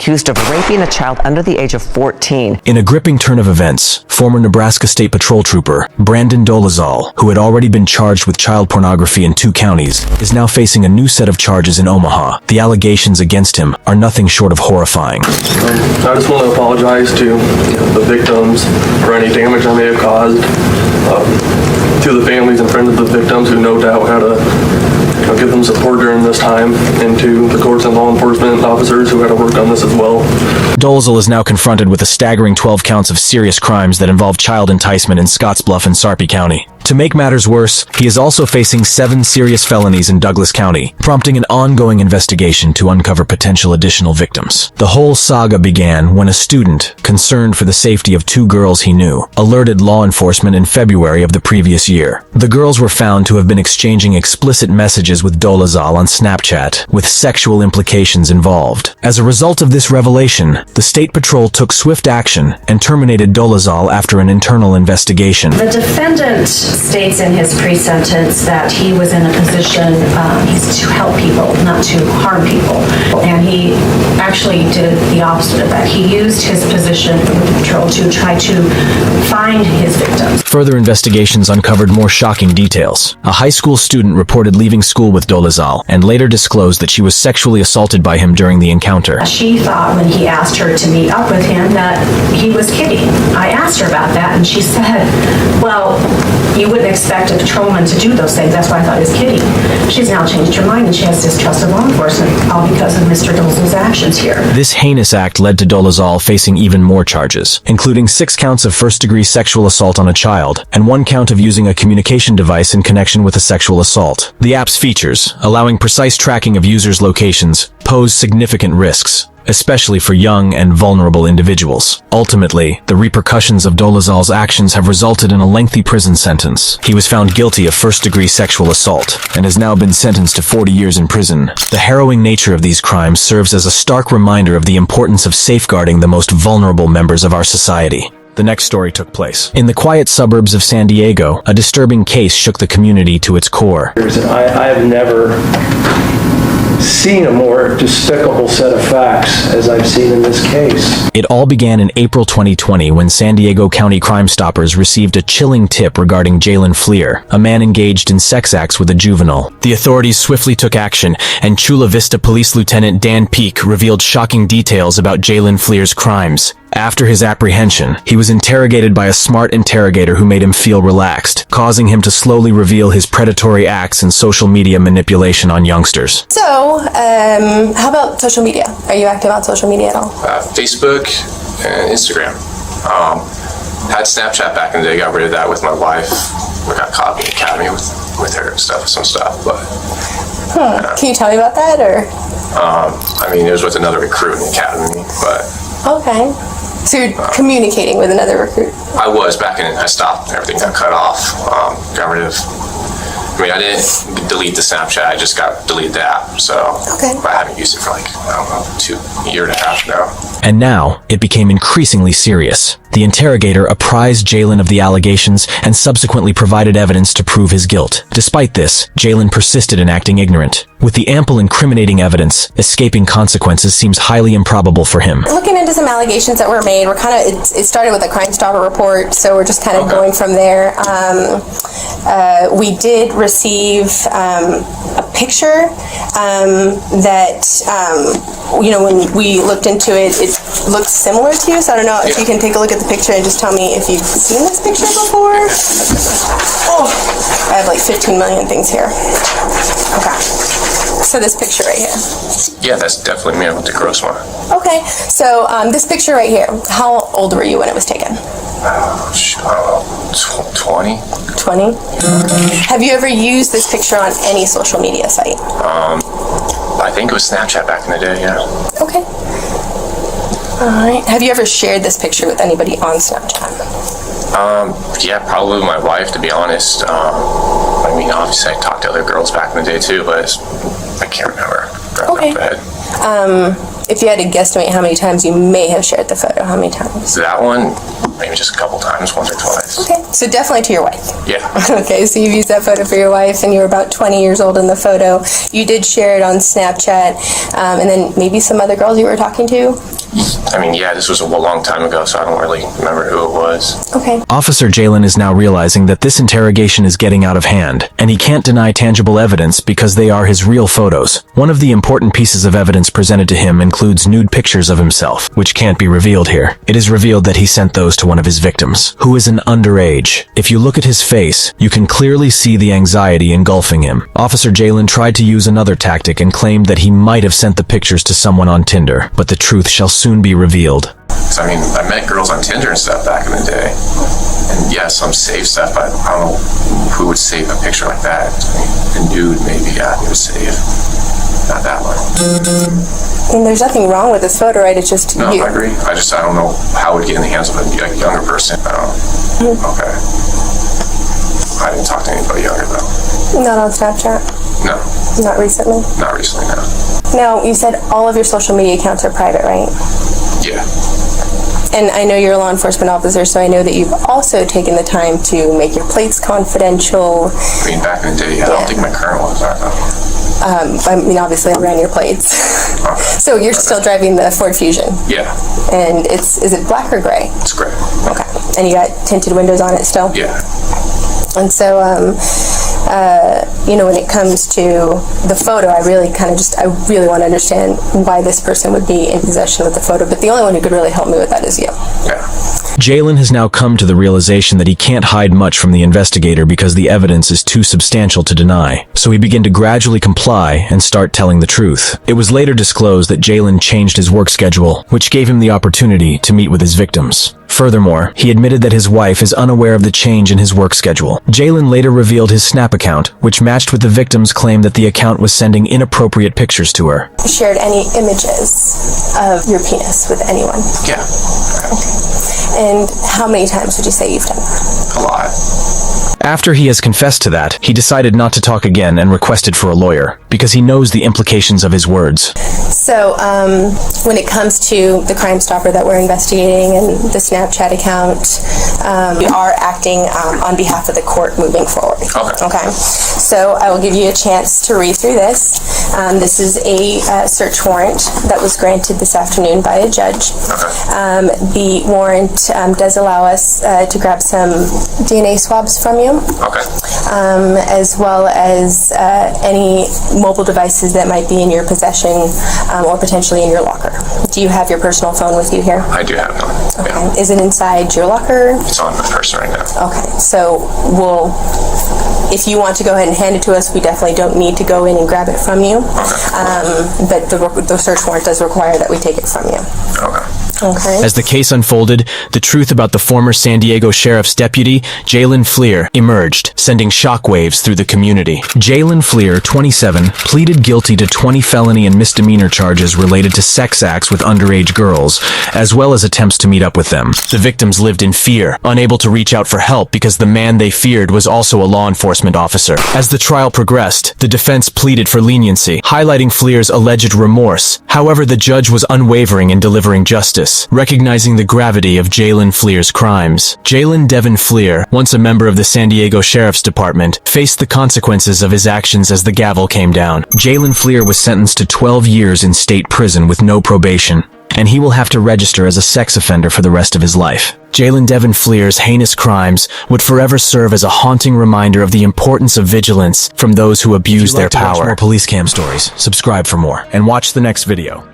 accused of raping a child under the age of 14. In a gripping turn of events, former Nebraska State Patrol trooper Brandon Dolezal, who had already been charged with child pornography in 2 counties, is now facing a new set of charges in Omaha. The allegations against him are nothing short of horrifying. I just want to apologize to the victims for any damage I may have caused, to the families and friends of the victims who no doubt had to give them support during this time, and to the courts and law enforcement officers who had to work on this as well. Dolezal is now confronted with a staggering 12 counts of serious crimes that involve child enticement in Scottsbluff and Sarpy County. To make matters worse, he is also facing 7 serious felonies in Douglas County, prompting an ongoing investigation to uncover potential additional victims. The whole saga began when a student, concerned for the safety of 2 girls he knew, alerted law enforcement in February of the previous year. The girls were found to have been exchanging explicit messages with Dolezal on Snapchat, with sexual implications involved. As a result of this revelation, the State Patrol took swift action and terminated Dolezal after an internal investigation. The defendant states in his pre-sentence that he was in a position, he's to help people, not to harm people. And he actually did the opposite of that. He used his position with the patrol to try to find his victims. Further investigations uncovered more shocking details. A high school student reported leaving school with Dolezal and later disclosed that she was sexually assaulted by him during the encounter. She thought when he asked her to meet up with him that he was kidding. I asked her about that and she said, well, you wouldn't expect a patrolman to do those things. That's why I thought he was kidding. She's now changed her mind and she has distrust of law enforcement, all because of Mr. Dolezal's actions here. This heinous act led to Dolezal facing even more charges, including 6 counts of first-degree sexual assault on a child and 1 count of using a communication device in connection with a sexual assault. The app's features, allowing precise tracking of users' locations, pose significant risks, especially for young and vulnerable individuals. Ultimately, the repercussions of Dolezal's actions have resulted in a lengthy prison sentence. He was found guilty of first-degree sexual assault and has now been sentenced to 40 years in prison. The harrowing nature of these crimes serves as a stark reminder of the importance of safeguarding the most vulnerable members of our society. The next story took place in the quiet suburbs of San Diego. A disturbing case shook the community to its core. I have never seen a more despicable set of facts as I've seen in this case. It all began in April 2020 when San Diego County Crime Stoppers received a chilling tip regarding Jalen Fleer, a man engaged in sex acts with a juvenile. The authorities swiftly took action, and Chula Vista Police Lieutenant Dan Peak revealed shocking details about Jalen Fleer's crimes. After his apprehension, he was interrogated by a smart interrogator who made him feel relaxed, causing him to slowly reveal his predatory acts and social media manipulation on youngsters. So, how about social media? Are you active on social media at all? Facebook and Instagram. Had Snapchat back in the day, got rid of that with my wife. We got caught in the academy with her and stuff, some stuff, but... Can you tell me about that, or? I mean, it was with another recruit in the academy, but... Okay. So you're communicating with another recruit? I was back in it. I stopped. Everything got cut off. Got rid of... I mean, I didn't delete the Snapchat. I just deleted the app. So okay. I haven't used it for like, I don't know, a year and a half now. And now, it became increasingly serious. The interrogator apprised Jalen of the allegations and subsequently provided evidence to prove his guilt. Despite this, Jalen persisted in acting ignorant. With the ample incriminating evidence, escaping consequences seems highly improbable for him. Looking into some allegations that were made, we're kind of, it started with a Crime Stopper report, so we're just kind of going from there. We did receive a picture that, you know, when we looked into it, it looks similar to you, so I don't know if you can take a look at the picture and just tell me if you've seen this picture before. Oh, I have like 15 million things here. Okay. So this picture right here. Yeah, that's definitely me with the gross one. Okay, so this picture right here, how old were you when it was taken? 20. 20? Have you ever used this picture on any social media site? I think it was Snapchat back in the day, yeah. Okay. Alright. Have you ever shared this picture with anybody on Snapchat? Yeah, probably with my wife, to be honest. I mean, obviously I talked to other girls back in the day too, but I can't remember. Okay. If you had to guestimate how many times you may have shared the photo, how many times? That one, maybe just a couple times, once or twice. Okay, so definitely to your wife. Yeah. Okay, so you've used that photo for your wife, and you were about 20 years old in the photo. You did share it on Snapchat, and then maybe some other girls you were talking to? I mean, yeah, this was a long time ago, so I don't really remember who it was. Okay. Officer Jalen is now realizing that this interrogation is getting out of hand, and he can't deny tangible evidence because they are his real photos. One of the important pieces of evidence presented to him includes nude pictures of himself, which can't be revealed here. It is revealed that he sent those to one of his victims, who is an underage. If you look at his face, you can clearly see the anxiety engulfing him. Officer Jalen tried to use another tactic and claimed that he might have sent the pictures to someone on Tinder, but the truth shall soon be revealed. So, I mean, I met girls on Tinder and stuff back in the day. And yeah, some save stuff, but I don't know who would save a picture like that. I mean, a nude, maybe, yeah, it would save. Not that one. And there's nothing wrong with this photo, right? It's just No, you. I agree. I don't know how it would get in the hands of a younger person. Okay. I didn't talk to anybody younger, though. Not on Snapchat? No, Not recently? not recently, no. Now, you said all of your social media accounts are private, right? Yeah. And I know you're a law enforcement officer, so I know that you've also taken the time to make your plates confidential. I mean, back in the day, yeah, I don't think my current ones are, though. I mean, obviously, I ran your plates. Okay. So you're still driving the Ford Fusion? Yeah, And is it black or gray? it's great. Okay. And you got tinted windows on it still? Yeah. And so, when it comes to the photo, I really want to understand why this person would be in possession of the photo. But the only one who could really help me with that is you. Yeah. Jalen has now come to the realization that he can't hide much from the investigator because the evidence is too substantial to deny. So he began to gradually comply and start telling the truth. It was later disclosed that Jalen changed his work schedule, which gave him the opportunity to meet with his victims. Furthermore, he admitted that his wife is unaware of the change in his work schedule. Jalen later revealed his Snap account, which matched with the victim's claim that the account was sending inappropriate pictures to her. Shared any images of your penis with anyone? Yeah. And how many times would you say you've done that? A lot. After he has confessed to that, he decided not to talk again and requested for a lawyer, because he knows the implications of his words. So, when it comes to the Crime Stopper that we're investigating and the Snapchat account, we are acting on behalf of the court moving forward. Okay. So I will give you a chance to read through this. This is a search warrant that was granted this afternoon by a judge. Okay. The warrant does allow us to grab some DNA swabs from you. Okay. As well as any mobile devices that might be in your possession or potentially in your locker. Do you have your personal phone with you here? I do have one. Okay. Yeah. Is it inside your locker? It's on my person right now. Okay, so if you want to go ahead and hand it to us, we definitely don't need to go in and grab it from you. But the search warrant does require that we take it from you. Okay. Okay. As the case unfolded, the truth about the former San Diego Sheriff's deputy, Jalen Fleer, emerged, sending shockwaves through the community. Jalen Fleer, 27, pleaded guilty to 20 felony and misdemeanor charges related to sex acts with underage girls, as well as attempts to meet up with them. The victims lived in fear, unable to reach out for help because the man they feared was also a law enforcement officer. As the trial progressed, the defense pleaded for leniency, highlighting Fleer's alleged remorse. However, the judge was unwavering in delivering justice, recognizing the gravity of Jalen Fleer's crimes. Jalen Devin Fleer, once a member of the San Diego Sheriff's Department, faced the consequences of his actions as the gavel came down. Jalen Fleer was sentenced to 12 years in state prison with no probation, and he will have to register as a sex offender for the rest of his life. Jalen Devin Fleer's heinous crimes would forever serve as a haunting reminder of the importance of vigilance from those who abuse their power. If you'd like to watch more police cam stories, subscribe for more, and watch the next video.